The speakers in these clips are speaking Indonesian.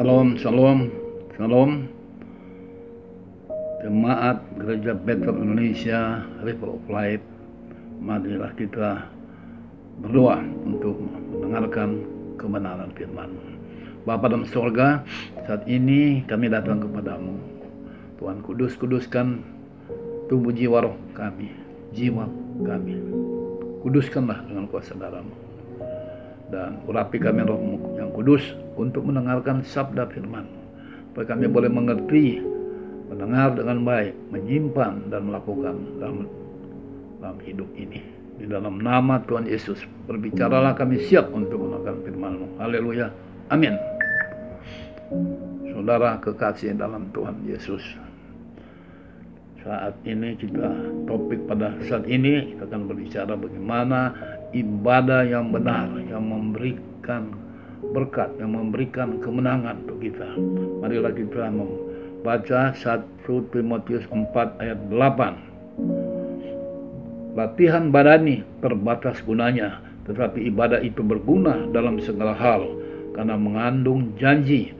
Shalom, shalom, shalom. Jemaat Gereja Bethel Indonesia, River of Life, marilah kita berdoa untuk mendengarkan kebenaran firman. Bapa dalam surga, saat ini kami datang kepadamu. Tuhan, kuduskan tubuh jiwa roh kami, jiwa kami. Kuduskanlah dengan kuasa darah-Mu. Dan urapi kami roh-Mu yang kudus untuk mendengarkan sabda firman, supaya kami boleh mengerti, mendengar dengan baik, menyimpan dan melakukan dalam hidup ini. Di dalam nama Tuhan Yesus, berbicaralah, kami siap untuk mendengarkan firman-Mu. Haleluya, amin. Saudara kekasih dalam Tuhan Yesus, saat ini topik pada saat ini kita akan berbicara bagaimana ibadah yang benar, yang memberikan berkat, yang memberikan kemenangan untuk kita. Marilah kita membaca 1 Timotius 4 ayat 8. Latihan badani terbatas gunanya, tetapi ibadah itu berguna dalam segala hal, karena mengandung janji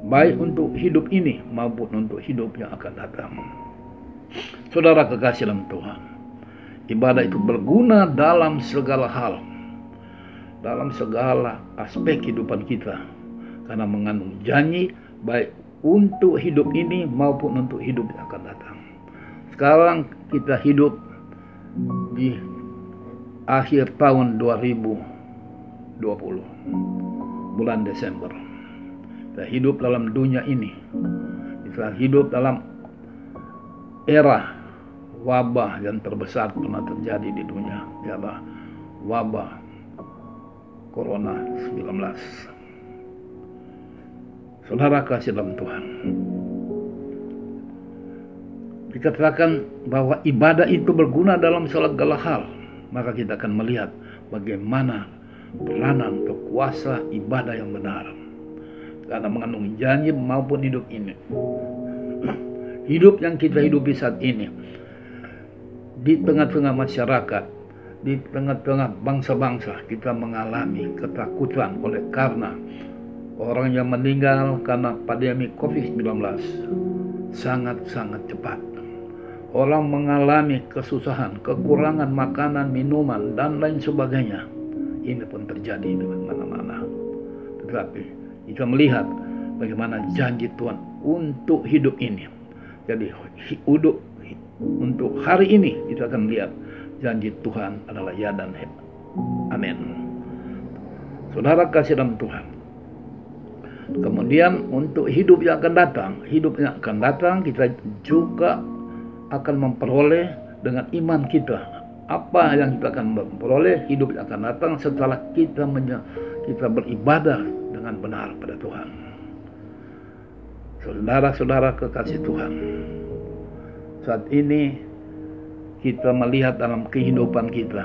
baik untuk hidup ini maupun untuk hidup yang akan datang. Saudara kekasih dalam Tuhan, ibadah itu berguna dalam segala hal, dalam segala aspek kehidupan kita, karena mengandung janji baik untuk hidup ini maupun untuk hidup yang akan datang. Sekarang kita hidup di akhir tahun 2020, bulan Desember. Kita hidup dalam dunia ini, kita hidup dalam era wabah yang terbesar pernah terjadi di dunia, ialah wabah Corona 19. Saudara kasih dalam Tuhan, dikatakan bahwa ibadah itu berguna dalam segala hal, maka kita akan melihat bagaimana peranan atau kuasa ibadah yang benar, karena mengandung janji maupun hidup ini. Hidup yang kita hidupi saat ini, di tengah-tengah masyarakat, di tengah-tengah bangsa-bangsa, kita mengalami ketakutan oleh karena orang yang meninggal karena pandemi COVID-19 sangat-sangat cepat. Orang mengalami kesusahan, kekurangan makanan, minuman, dan lain sebagainya. Ini pun terjadi di mana-mana. Tetapi kita melihat bagaimana janji Tuhan untuk hidup ini. Jadi untuk hari ini kita akan lihat janji Tuhan adalah ya dan amin. Saudara kasih dalam Tuhan, kemudian untuk hidup yang akan datang, kita juga akan memperoleh dengan iman kita. Apa yang kita akan memperoleh hidup yang akan datang setelah kita beribadah dengan benar pada Tuhan. Saudara-saudara kekasih Tuhan, saat ini kita melihat dalam kehidupan kita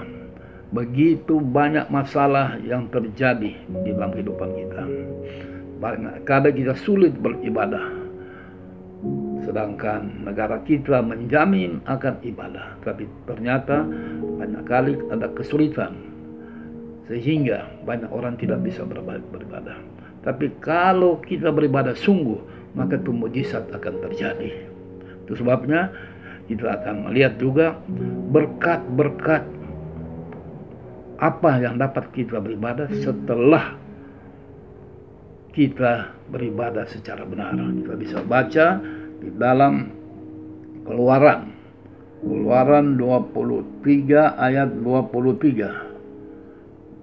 begitu banyak masalah yang terjadi di dalam kehidupan kita. Kadang kita sulit beribadah, sedangkan negara kita menjamin akan ibadah, tapi ternyata banyak kali ada kesulitan sehingga banyak orang tidak bisa beribadah. Tapi kalau kita beribadah sungguh, maka itu mujizat akan terjadi. Itu sebabnya kita akan melihat juga berkat-berkat apa yang dapat kita beribadah setelah kita beribadah secara benar. Kita bisa baca di dalam Keluaran 23 ayat 23.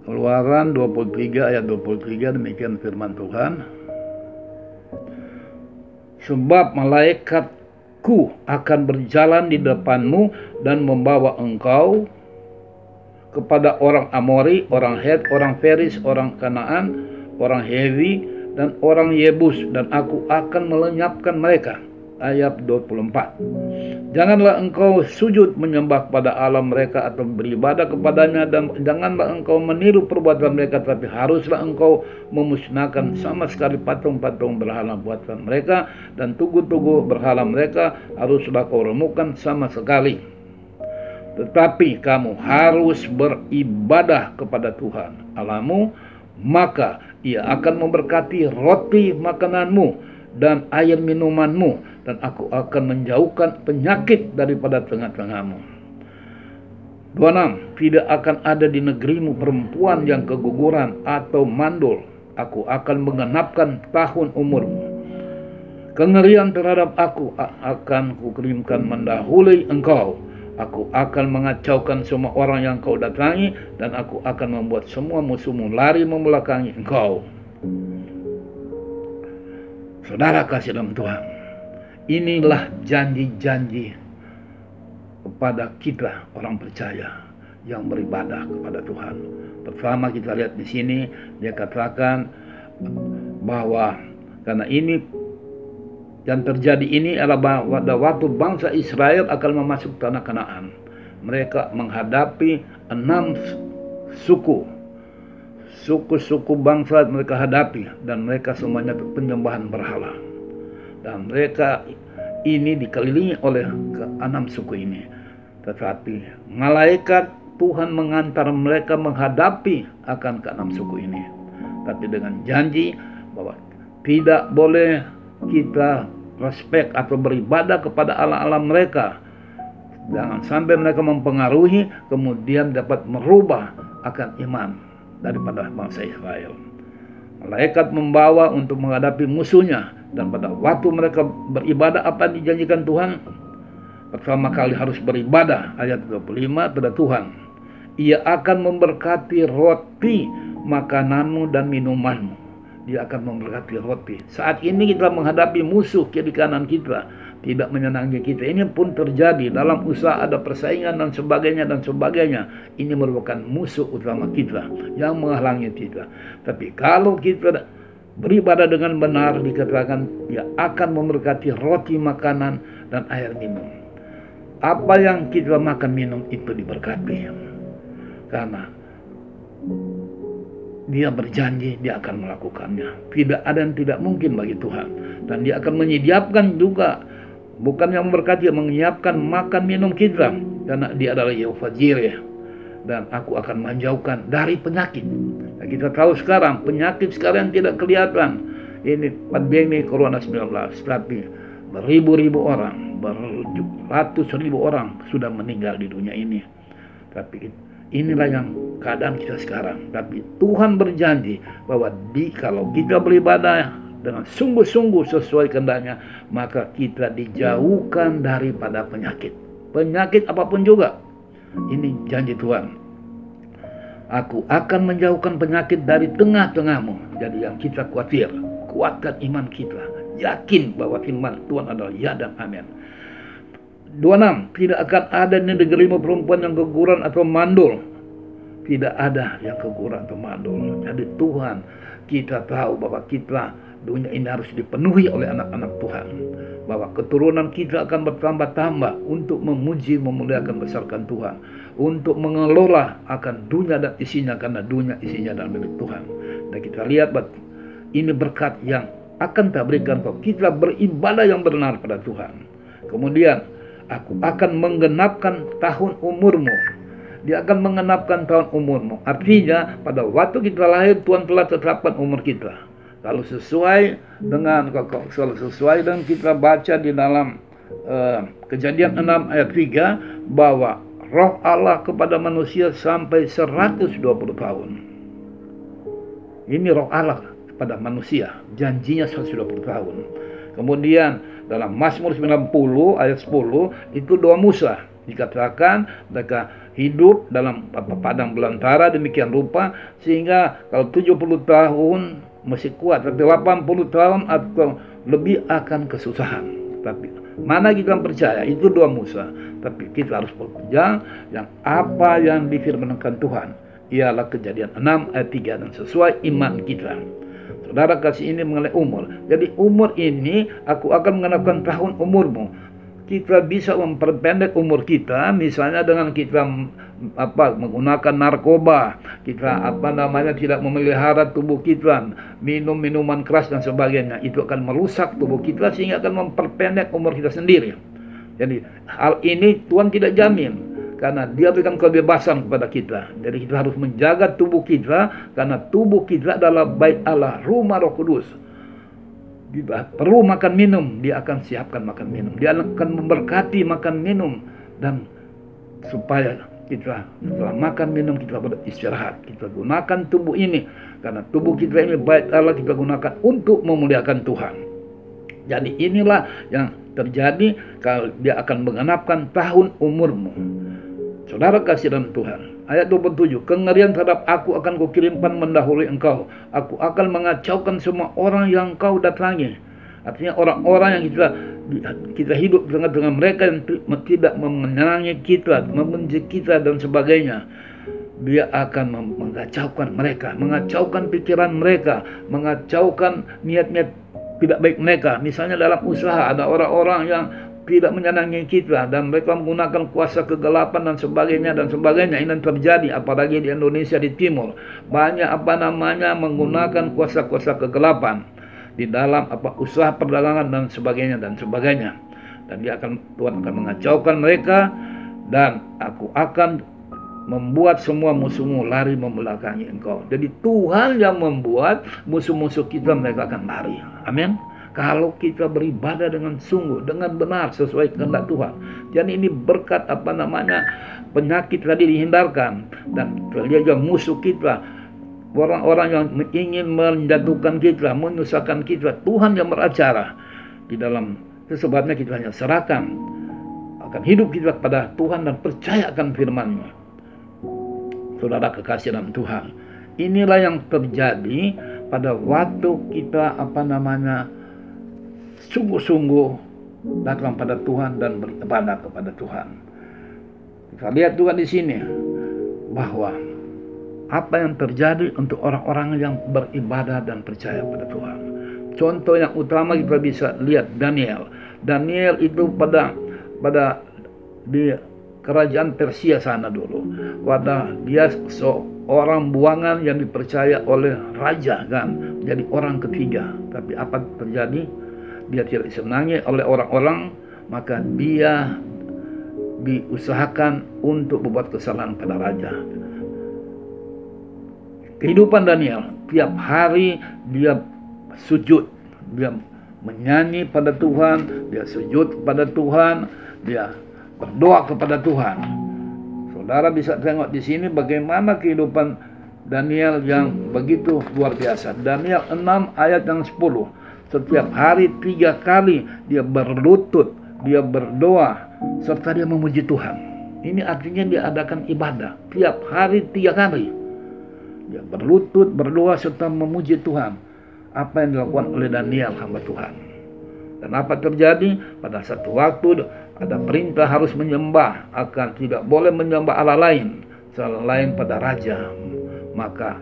Keluaran 23 ayat 23, demikian firman Tuhan. Sebab malaikatku akan berjalan di depanmu dan membawa engkau kepada orang Amori, orang Het, orang Feris, orang Kanaan, orang Hewi, dan orang Yebus, dan aku akan melenyapkan mereka. Ayat 24. Janganlah engkau sujud menyembah pada Allah mereka atau beribadah kepadanya, dan janganlah engkau meniru perbuatan mereka, tapi haruslah engkau memusnahkan sama sekali patung-patung berhala buatan mereka, dan tugu-tugu berhala mereka haruslah kau remukkan sama sekali. Tetapi kamu harus beribadah kepada Tuhan Allahmu maka Ia akan memberkati roti makananmu dan air minumanmu, dan Aku akan menjauhkan penyakit daripada tengah-tengahmu. 26. Tidak akan ada di negerimu perempuan yang keguguran atau mandul. Aku akan menggenapkan tahun umurmu. Kengerian terhadap Aku akan kukirimkan mendahului engkau. Aku akan mengacaukan semua orang yang kau datangi, dan Aku akan membuat semua musuhmu lari membelakangi engkau. Saudara kasih dalam Tuhan, inilah janji-janji kepada kita orang percaya yang beribadah kepada Tuhan. Pertama kita lihat di sini, dia katakan bahwa karena ini yang terjadi ini adalah pada waktu bangsa Israel akan memasuk tanah Kanaan. Mereka menghadapi 6 suku bangsa mereka hadapi, dan mereka semuanya penyembahan berhala. Dan mereka ini dikelilingi oleh 6 suku ini. Tetapi malaikat Tuhan mengantar mereka menghadapi akan ke-6 suku ini. Tapi dengan janji bahwa tidak boleh kita respek atau beribadah kepada Allah-Allah mereka. Jangan sampai mereka mempengaruhi kemudian dapat merubah akan iman daripada bangsa Israel. Malaikat membawa untuk menghadapi musuhnya, dan pada waktu mereka beribadah apa yang dijanjikan Tuhan? Pertama kali harus beribadah, ayat 25 pada Tuhan. Ia akan memberkati roti makananmu dan minumanmu. Dia akan memberkati roti. Saat ini kita menghadapi musuh kiri kanan kita, tidak menyenangi kita. Ini pun terjadi dalam usaha, ada persaingan dan sebagainya dan sebagainya. Ini merupakan musuh utama kita yang menghalangi kita. Tapi kalau kita beribadah dengan benar, dikatakan Dia akan memberkati roti makanan dan air minum. Apa yang kita makan minum itu diberkati, karena Dia berjanji Dia akan melakukannya. Tidak ada yang tidak mungkin bagi Tuhan. Dan Dia akan menyediakan juga, bukan yang memberkati, menyiapkan makan minum kita, karena Dia adalah Yehova Jireh. Dan Aku akan menjauhkan dari penyakit. Nah, kita tahu sekarang penyakit sekarang tidak kelihatan. Ini pandemi Corona-19, tapi beribu-ribu orang, beratus-ribu orang sudah meninggal di dunia ini. Tapi inilah yang keadaan kita sekarang. Tapi Tuhan berjanji bahwa kalau kita beribadah dengan sungguh-sungguh sesuai kehendaknya, maka kita dijauhkan daripada penyakit. Penyakit apapun juga. Ini janji Tuhan. Aku akan menjauhkan penyakit dari tengah-tengahmu. Jadi yang kita khawatir, kuatkan iman kita. Yakin bahwa firman Tuhan adalah ya dan amin. 26. Tidak akan ada di negerimu perempuan yang keguguran atau mandul. Tidak ada yang keguguran atau mandul. Jadi Tuhan, kita tahu bahwa kita, dunia ini harus dipenuhi oleh anak-anak Tuhan. Bahwa keturunan kita akan bertambah-tambah untuk memuji, memuliakan, besarkan Tuhan. Untuk mengelola akan dunia dan isinya, karena dunia isinya adalah milik Tuhan. Dan kita lihat bahwa ini berkat yang akan kita berikan kalau kita beribadah yang benar pada Tuhan. Kemudian, Aku akan menggenapkan tahun umurmu. Dia akan menggenapkan tahun umurmu. Artinya pada waktu kita lahir, Tuhan telah tetapkan umur kita. Kalau sesuai dengan kita baca di dalam Kejadian 6 ayat 3, bahwa roh Allah kepada manusia sampai 120 tahun. Ini roh Allah kepada manusia, janjinya 120 tahun. Kemudian dalam Mazmur 90 ayat 10 itu doa Musa, dikatakan mereka hidup dalam padang belantara demikian rupa, sehingga kalau 70 tahun masih kuat, tapi 80 tahun atau lebih akan kesusahan. Tapi mana kita percaya itu doa Musa, tapi kita harus berpegang yang apa yang difirmankan Tuhan ialah Kejadian 6 ayat 3 dan sesuai iman kita. Saudara kasih ini mengenai umur. Jadi umur ini aku akan mengenapkan tahun umurmu. Kita bisa memperpendek umur kita, misalnya dengan kita menggunakan narkoba, kita tidak memelihara tubuh kita, minum minuman keras dan sebagainya. Itu akan merusak tubuh kita sehingga akan memperpendek umur kita sendiri. Jadi hal ini Tuhan tidak jamin. karena dia berikan kebebasan kepada kita. Jadi kita harus menjaga tubuh kita, karena tubuh kita adalah bait Allah, rumah Roh Kudus. Kita perlu makan minum, dia akan siapkan makan minum, dia akan memberkati makan minum, dan supaya kita setelah makan minum kita beristirahat. Kita gunakan tubuh ini, karena tubuh kita ini bait Allah, kita gunakan untuk memuliakan Tuhan. Jadi inilah yang terjadi kalau dia akan menggenapkan tahun umurmu. Saudara kasih dalam Tuhan, ayat 27, kengerian terhadap aku akan kukirimkan mendahului engkau. Aku akan mengacaukan semua orang yang kau datangi. Artinya orang-orang yang kita hidup dengan mereka yang tidak menyenangi kita, membenci kita dan sebagainya. Dia akan mengacaukan mereka, mengacaukan pikiran mereka, mengacaukan niat-niat tidak baik mereka. Misalnya dalam usaha ada orang-orang yang tidak menyenangi kita dan mereka menggunakan kuasa kegelapan dan sebagainya dan sebagainya. Ini terjadi apalagi di Indonesia, di timur. Banyak menggunakan kuasa-kuasa kegelapan di dalam usaha perdagangan dan sebagainya dan sebagainya. Dan Tuhan akan mengacaukan mereka, dan aku akan membuat semua musuhmu lari membelakangi engkau. Jadi Tuhan yang membuat musuh-musuh kita mereka akan lari. Amin. Kalau kita beribadah dengan sungguh, dengan benar sesuai kehendak Tuhan. Jadi ini berkat penyakit tadi dihindarkan, dan terlihat musuh kita, orang-orang yang ingin menjatuhkan kita, menyusahkan kita, Tuhan yang beracara di dalam. Sebabnya kita hanya serahkan akan hidup kita kepada Tuhan dan percayakan firman-Nya. Saudara kekasih dalam Tuhan, inilah yang terjadi pada waktu kita sungguh-sungguh datang pada Tuhan dan beribadah kepada Tuhan. Kita lihat juga di sini bahwa apa yang terjadi untuk orang-orang yang beribadah dan percaya pada Tuhan. Contoh yang utama kita bisa lihat Daniel. Daniel itu pada di kerajaan Persia sana dulu. Dia seorang buangan yang dipercaya oleh raja, kan, jadi orang ketiga. Tapi apa terjadi? Dia tidak disenangi oleh orang-orang, maka dia diusahakan untuk berbuat kesalahan pada raja. Kehidupan Daniel, tiap hari dia sujud, dia menyanyi pada Tuhan, dia sujud kepada Tuhan, dia berdoa kepada Tuhan. Saudara bisa tengok di sini bagaimana kehidupan Daniel yang begitu luar biasa. Daniel 6 ayat yang 10. Setiap hari 3 kali dia berlutut, dia berdoa, serta dia memuji Tuhan. Ini artinya dia adakan ibadah tiap hari 3 kali. Dia berlutut, berdoa, serta memuji Tuhan. Apa yang dilakukan oleh Daniel, hamba Tuhan. Dan apa terjadi? Pada satu waktu ada perintah harus menyembah, akan tidak boleh menyembah Allah lain selain pada raja. Maka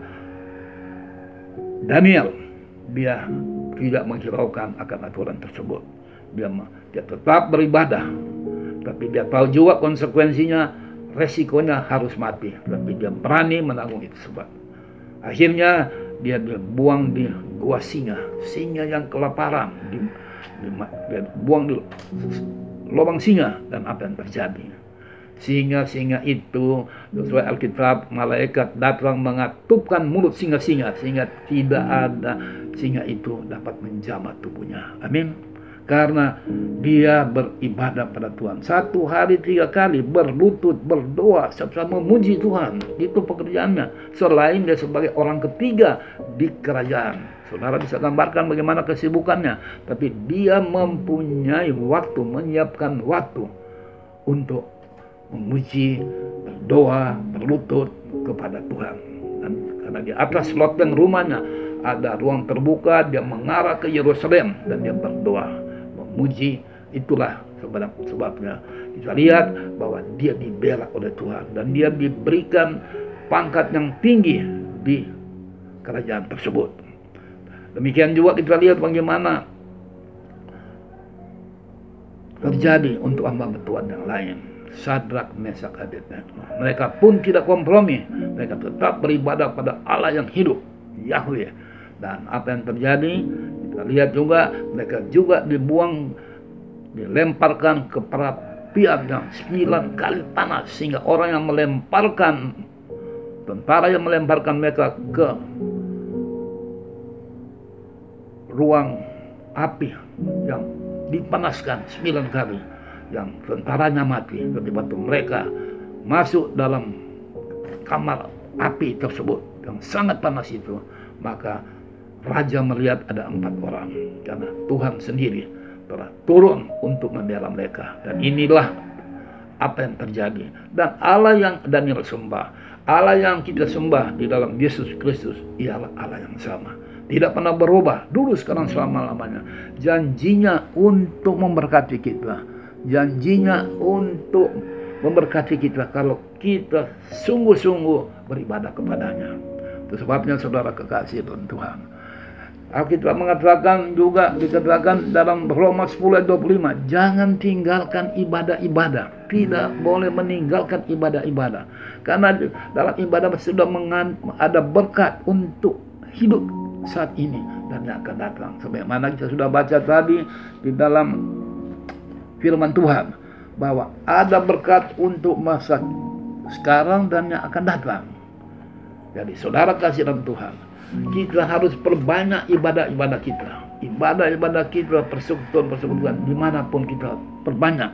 Daniel dia tidak menghiraukan akan aturan tersebut. Dia tetap beribadah, tapi dia tahu juga konsekuensinya, resikonya harus mati. Tapi dia berani menanggung itu sebab. Akhirnya dia dibuang di gua singa yang kelaparan, dia buang di lubang singa. Dan apa yang terjadi? Singa-singa itu sesuai Alkitab, malaikat datang mengatupkan mulut singa-singa sehingga tidak ada singa itu dapat menjamah tubuhnya. Amin. Karena dia beribadah pada Tuhan. 1 hari 3 kali berlutut, berdoa, serta memuji Tuhan. Itu pekerjaannya. Selain dia sebagai orang ketiga di kerajaan. Saudara bisa gambarkan bagaimana kesibukannya. Tapi dia mempunyai waktu, menyiapkan waktu untuk memuji, berdoa, berlutut kepada Tuhan. Dan karena di atas loteng rumahnya ada ruang terbuka, dia mengarah ke Yerusalem dan dia berdoa, memuji. Itulah sebabnya kita lihat bahwa dia dibela oleh Tuhan dan dia diberikan pangkat yang tinggi di kerajaan tersebut. Demikian juga kita lihat bagaimana terjadi untuk hamba Tuhan yang lain. Sadrak, Mesak, Abednego. Mereka pun tidak kompromi. Mereka tetap beribadah pada Allah yang hidup, Yahweh. Dan apa yang terjadi? Kita lihat juga mereka juga dibuang, dilemparkan ke apian yang 9 kali panas, sehingga orang yang melemparkan, tentara yang melemparkan mereka ke ruang api yang dipanaskan 9 kali, yang tentaranya mati. Ketika mereka masuk dalam kamar api tersebut yang sangat panas itu, maka raja melihat ada 4 orang, karena Tuhan sendiri telah turun untuk membela mereka. Dan inilah apa yang terjadi. Dan Allah yang Daniel sembah, Allah yang kita sembah di dalam Yesus Kristus, ialah Allah yang sama, tidak pernah berubah, dulu, sekarang, selama-lamanya. Janjinya untuk memberkati kita, janjinya untuk memberkati kita kalau kita sungguh-sungguh beribadah kepadanya. Itu sebabnya saudara kekasih Tuhan, Alkitab mengatakan, juga dikatakan dalam Roma 10 ayat 25, jangan tinggalkan ibadah-ibadah. Tidak boleh meninggalkan ibadah-ibadah, karena dalam ibadah sudah ada berkat untuk hidup saat ini dan yang akan datang. Sebagaimana kita sudah baca tadi di dalam firman Tuhan, bahwa ada berkat untuk masa sekarang dan yang akan datang. Jadi saudara kasih dalam Tuhan, kita harus perbanyak ibadah-ibadah kita. Ibadah-ibadah kita, persekutuan dimanapun kita perbanyak,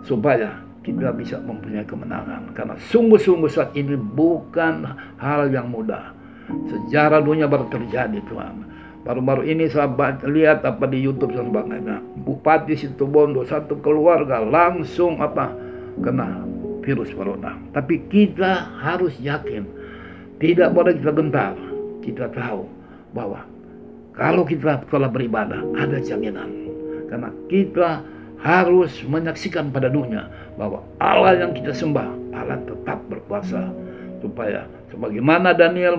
supaya kita bisa mempunyai kemenangan. Karena sungguh-sungguh saat ini bukan hal yang mudah. Sejarah dunia baru terjadi, Tuhan. Baru-baru ini saya lihat di YouTube dan sebagainya, Bupati Situbondo, satu keluarga langsung kena virus corona. Tapi kita harus yakin, tidak boleh kita gentar. Kita tahu bahwa kalau kita telah beribadah, ada jaminan. Karena kita harus menyaksikan pada dunia bahwa Allah yang kita sembah, Allah tetap berkuasa. Supaya sebagaimana Daniel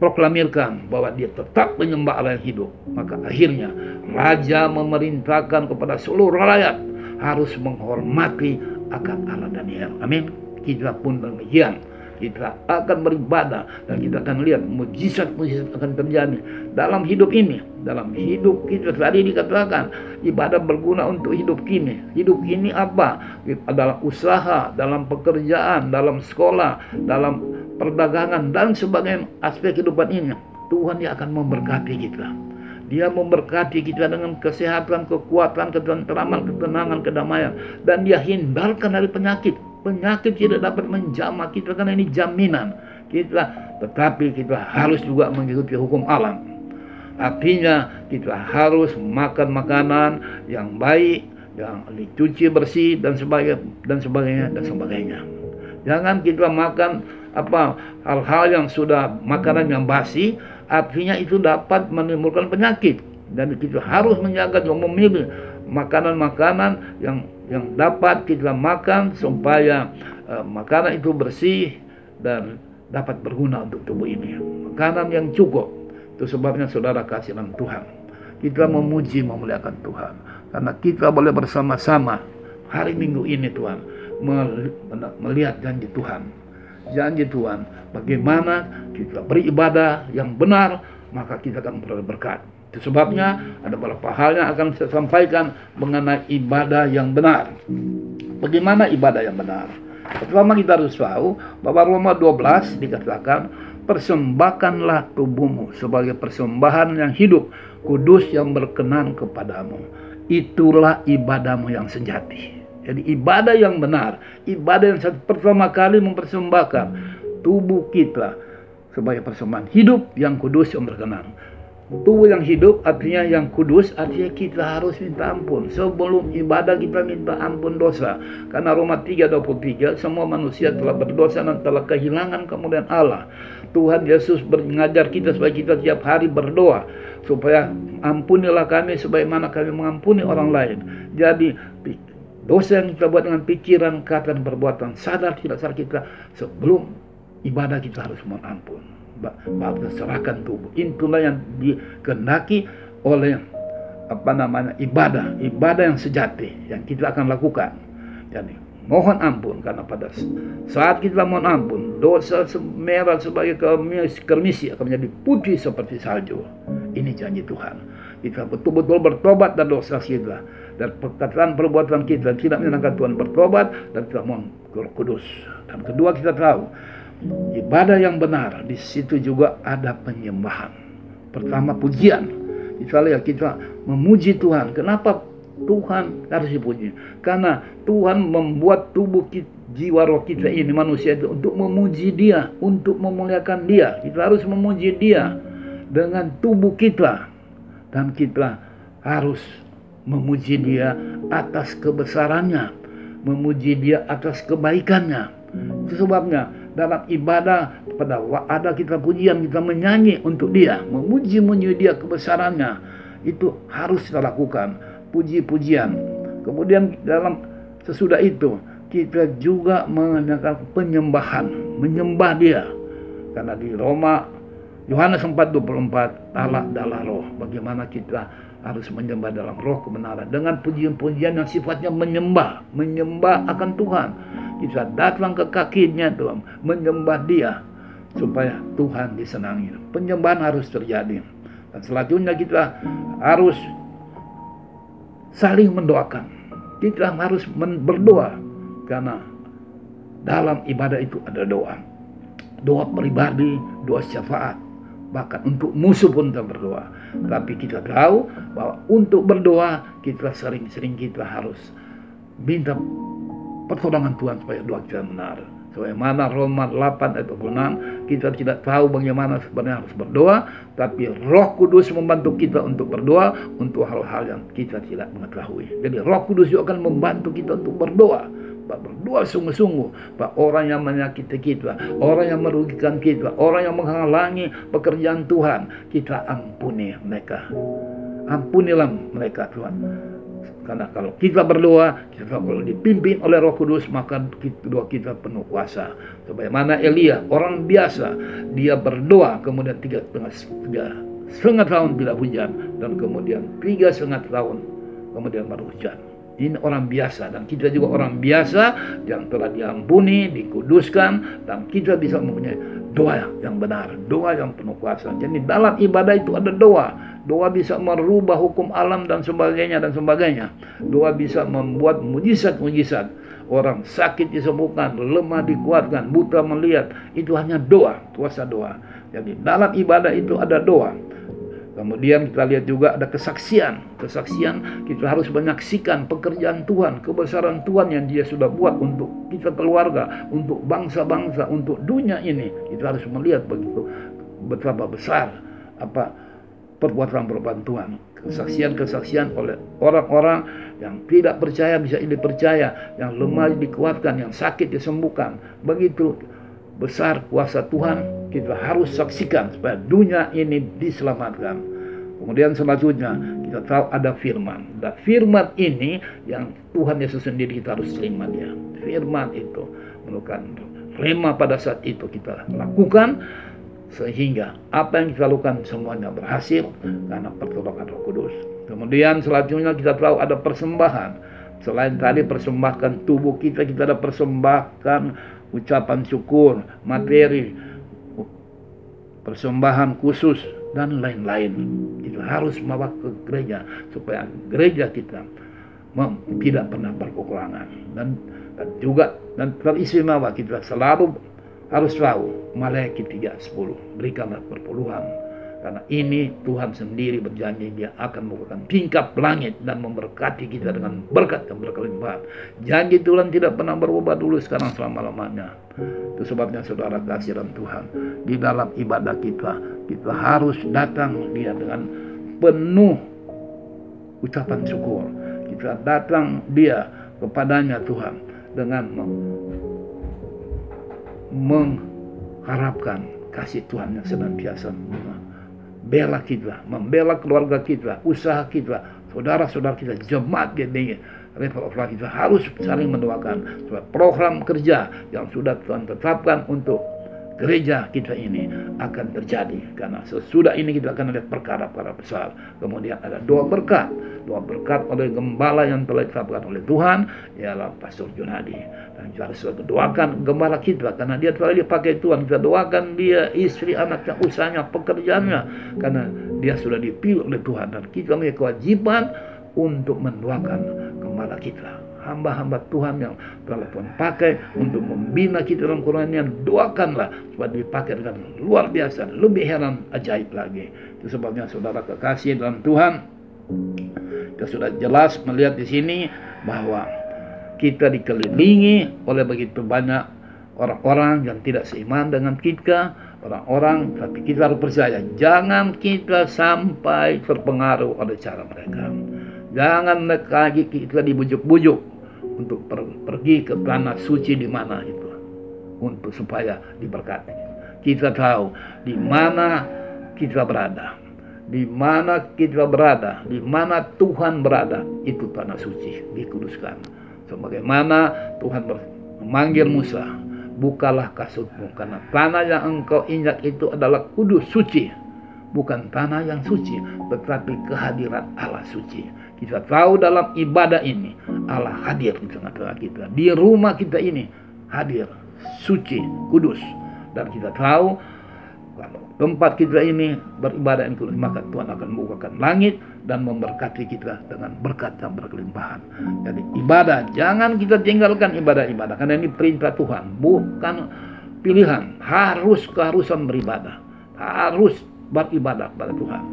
proklamirkan bahwa dia tetap menyembah Allah yang hidup, maka akhirnya raja memerintahkan kepada seluruh rakyat harus menghormati akan Allah Daniel. Amin. Kita pun demikian. Kita akan beribadah dan kita akan lihat mujizat-mujizat akan terjadi dalam hidup ini. Dalam hidup kita tadi dikatakan ibadah berguna untuk hidup kini. Hidup ini apa? Dalam usaha, dalam pekerjaan, dalam sekolah, dalam perdagangan dan sebagainya aspek kehidupan ini. Tuhan yang akan memberkati kita. Dia memberkati kita dengan kesehatan, kekuatan, ketenteraman, ketenangan, kedamaian, dan dia hindarkan dari penyakit. Penyakit tidak dapat menjamah kita karena ini jaminan kita. Tetapi kita harus juga mengikuti hukum alam. Artinya kita harus makan makanan yang baik, yang dicuci bersih dan sebagainya. Jangan kita makan hal-hal yang sudah makanan yang basi, artinya itu dapat menimbulkan penyakit. Dan kita harus menjaga dan memilih makanan-makanan yang dapat kita makan supaya makanan itu bersih dan dapat berguna untuk tubuh ini. Makanan yang cukup. Itu sebabnya saudara kasih dalam Tuhan, kita memuji memuliakan Tuhan, karena kita boleh bersama-sama hari Minggu ini, Tuhan, melihat janji Tuhan. Janji Tuhan, bagaimana kita beribadah yang benar, maka kita akan beroleh berkat. Itu sebabnya ada beberapa hal yang akan saya sampaikan mengenai ibadah yang benar. Bagaimana ibadah yang benar? Pertama kita harus tahu bahwa Roma 12 dikatakan, persembahkanlah tubuhmu sebagai persembahan yang hidup, kudus, yang berkenan kepadamu. Itulah ibadahmu yang sejati. Jadi ibadah yang benar, ibadah yang pertama kali mempersembahkan tubuh kita sebagai persembahan hidup yang kudus, yang berkenan. Tubuh yang hidup artinya yang kudus, artinya kita harus minta ampun. Sebelum ibadah kita minta ampun dosa. Karena Roma 3:23, semua manusia telah berdosa dan telah kehilangan kemuliaan Allah. Tuhan Yesus mengajar kita supaya kita tiap hari berdoa, supaya ampunilah kami sebagaimana kami mengampuni orang lain. Jadi dosa yang kita buat dengan pikiran, kata, dan perbuatan, sadar tidak sadar kita, sebelum ibadah kita harus mohon ampun. Bapak serahkan tubuh. Itulah yang dikehendaki oleh ibadah yang sejati yang kita akan lakukan. Jadi mohon ampun, karena pada saat kita mohon ampun, dosa merah sebagai kermisi akan menjadi putih seperti salju. Ini janji Tuhan. Kita betul-betul bertobat dari dosa kita, dan perkataan perbuatan kita tidak menyenangkan Tuhan, bertobat dan kita mohon Roh Kudus. Dan kedua, kita tahu ibadah yang benar di situ juga ada penyembahan. Pertama, pujian. Kita lihat, kita memuji Tuhan. Kenapa Tuhan harus dipuji? Karena Tuhan membuat tubuh kita, jiwa roh kita ini, manusia itu, untuk memuji Dia, untuk memuliakan Dia. Kita harus memuji Dia dengan tubuh kita, dan kita harus memuji Dia atas kebesarannya, memuji Dia atas kebaikannya. Itu sebabnya dalam ibadah pada ada kita pujian, kita menyanyi untuk Dia, memuji Dia kebesarannya. Itu harus kita lakukan, puji-pujian. Kemudian dalam sesudah itu kita juga mengadakan penyembahan, menyembah Dia. Karena di Yohanes 4:24, Allah adalah roh. Bagaimana kita harus menyembah dalam roh kebenaran dengan pujian-pujian yang sifatnya menyembah akan Tuhan. Kita datang ke kakinya Tuhan, menyembah Dia supaya Tuhan disenangi. Penyembahan harus terjadi. Dan selanjutnya kita harus saling mendoakan. Kita harus berdoa, karena dalam ibadah itu ada doa. Doa pribadi, doa syafaat. Bahkan untuk musuh pun kita berdoa. Tapi kita tahu bahwa untuk berdoa kita sering-sering kita harus minta pertolongan Tuhan supaya doa kita benar. Sebagaimana Roma 8 ayat 26, kita tidak tahu bagaimana sebenarnya harus berdoa, tapi Roh Kudus membantu kita untuk berdoa untuk hal-hal yang kita tidak mengetahui. Jadi Roh Kudus juga akan membantu kita untuk berdoa. Berdoa sungguh-sungguh, bahwa orang yang menyakiti kita, orang yang merugikan kita, orang yang menghalangi pekerjaan Tuhan, kita ampuni mereka. Ampunilah mereka, Tuhan. Karena kalau kita berdoa, kita kalau dipimpin oleh Roh Kudus, maka doa kita penuh kuasa. Sebagaimana Elia, orang biasa, dia berdoa, kemudian 3,5 tahun tidak hujan, dan kemudian 3,5 tahun kemudian baru hujan. Ini orang biasa, dan kita juga orang biasa yang telah diampuni, dikuduskan, dan kita bisa mempunyai doa yang benar, doa yang penuh kuasa. Jadi dalam ibadah itu ada doa. Doa bisa merubah hukum alam dan sebagainya dan sebagainya. Doa bisa membuat mujizat-mujizat. Orang sakit disembuhkan, lemah dikuatkan, buta melihat. Itu hanya doa, kuasa doa. Jadi dalam ibadah itu ada doa. Kemudian kita lihat juga ada kesaksian. Kesaksian, kita harus menyaksikan pekerjaan Tuhan, kebesaran Tuhan yang Dia sudah buat untuk kita keluarga, untuk bangsa-bangsa, untuk dunia ini. Kita harus melihat begitu betapa besar perbuatan-perbuatan Tuhan. Kesaksian-kesaksian oleh orang-orang yang tidak percaya bisa dipercaya, yang lemah dikuatkan, yang sakit disembuhkan. Begitu besar kuasa Tuhan, kita harus saksikan supaya dunia ini diselamatkan. Kemudian selanjutnya kita tahu ada firman. Dan firman ini yang Tuhan Yesus sendiri kita harus terima Dia. Firman itu merupakan rema pada saat itu kita lakukan, sehingga apa yang kita lakukan semuanya berhasil karena pertolongan Roh Kudus. Kemudian selanjutnya kita tahu ada persembahan. Selain tadi persembahkan tubuh kita, kita ada persembahkan ucapan syukur, materi, persembahan khusus, dan lain-lain. Kita harus membawa ke gereja supaya gereja kita tidak pernah berkekurangan. Dan juga teristimewa kita selalu harus tahu Maleakhi 3:10, berikanlah perpuluhan. Karena ini Tuhan sendiri berjanji Dia akan membukakan tingkap langit dan memberkati kita dengan berkat yang berkelimpahan. Janji Tuhan tidak pernah berubah dulu, sekarang, selama-lamanya. Itu sebabnya saudara kasihan Tuhan, di dalam ibadah kita harus datang Dia dengan penuh ucapan syukur. Kita datang Dia kepadanya Tuhan dengan mengharapkan kasih Tuhan yang senantiasa membela kita, membela keluarga kita, usaha kita, saudara-saudara kita, jemaat GBI River of Life. Kita harus saling mendoakan supaya program kerja yang sudah Tuhan tetapkan untuk gereja kita ini akan terjadi. Karena sesudah ini kita akan lihat perkara-perkara besar. Kemudian ada doa berkat oleh gembala yang telah ditetapkan oleh Tuhan, ialah Pastor Junadi. Dan kita harus doakan gembala kita, karena dia telah dipakai Tuhan. Kita doakan dia, istri, anaknya, usahanya, pekerjaannya, karena dia sudah dipilih oleh Tuhan. Dan kita memiliki kewajiban untuk mendoakan gembala kita, hamba-hamba Tuhan yang telah Tuhan pakai untuk membina kita dalam kerohanian. Doakanlah supaya dipakai dengan luar biasa, lebih heran, ajaib lagi. Itu sebabnya saudara kekasih dalam Tuhan, kita sudah jelas melihat di sini bahwa kita dikelilingi oleh begitu banyak orang-orang yang tidak seiman dengan kita, orang-orang, tapi kita harus percaya, jangan kita sampai terpengaruh oleh cara mereka. Jangan lagi kita dibujuk-bujuk untuk pergi ke tanah suci di mana itu, untuk supaya diberkati. Kita tahu di mana kita berada, di mana kita berada, di mana Tuhan berada, itu tanah suci, dikuduskan. Sebagaimana Tuhan memanggil Musa, bukalah kasutmu, karena tanah yang engkau injak itu adalah kudus, suci. Bukan tanah yang suci, tetapi kehadiran Allah suci. Kita tahu dalam ibadah ini Allah hadir di tengah-tengah kita. Di rumah kita ini hadir, suci, kudus. Dan kita tahu kalau tempat kita ini beribadah yang kudus, maka Tuhan akan membukakan langit dan memberkati kita dengan berkat yang berkelimpahan. Jadi ibadah, jangan kita tinggalkan ibadah-ibadah, karena ini perintah Tuhan, bukan pilihan. Keharusan beribadah, harus beribadah kepada Tuhan.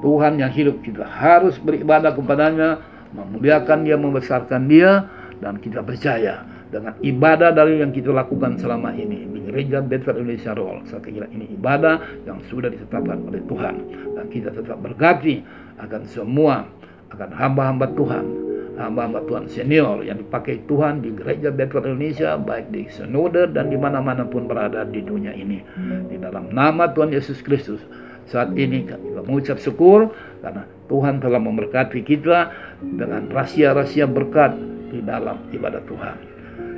Tuhan yang hidup, kita harus beribadah kepadanya, memuliakan dia, membesarkan dia. Dan kita percaya dengan ibadah dari yang kita lakukan selama ini di Gereja Bethel Indonesia Roll, saya kira ini ibadah yang sudah ditetapkan oleh Tuhan. Dan kita tetap berkati akan semua, akan hamba-hamba Tuhan senior yang dipakai Tuhan di Gereja Bethel Indonesia, baik di Senode dan di mana-mana pun berada di dunia ini. Di dalam nama Tuhan Yesus Kristus, saat ini kami mengucap syukur karena Tuhan telah memberkati kita dengan rahasia-rahasia berkat di dalam ibadah Tuhan.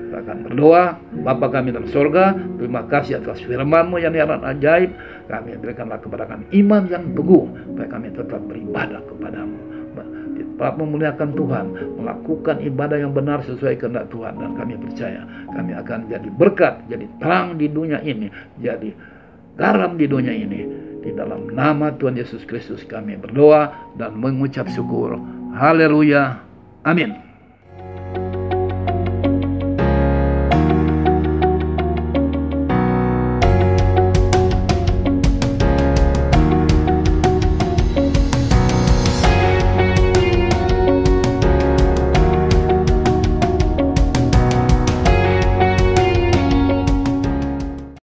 Kita akan berdoa. Bapa kami dalam surga, terima kasih atas firman-Mu yang heran ajaib. Kami berikanlah kepada kami iman yang teguh, supaya kami tetap beribadah kepadamu, tetap memuliakan Tuhan, melakukan ibadah yang benar sesuai kehendak Tuhan. Dan kami percaya kami akan jadi berkat, jadi terang di dunia ini, jadi garam di dunia ini. Di dalam nama Tuhan Yesus Kristus kami berdoa dan mengucap syukur. Haleluya. Amin.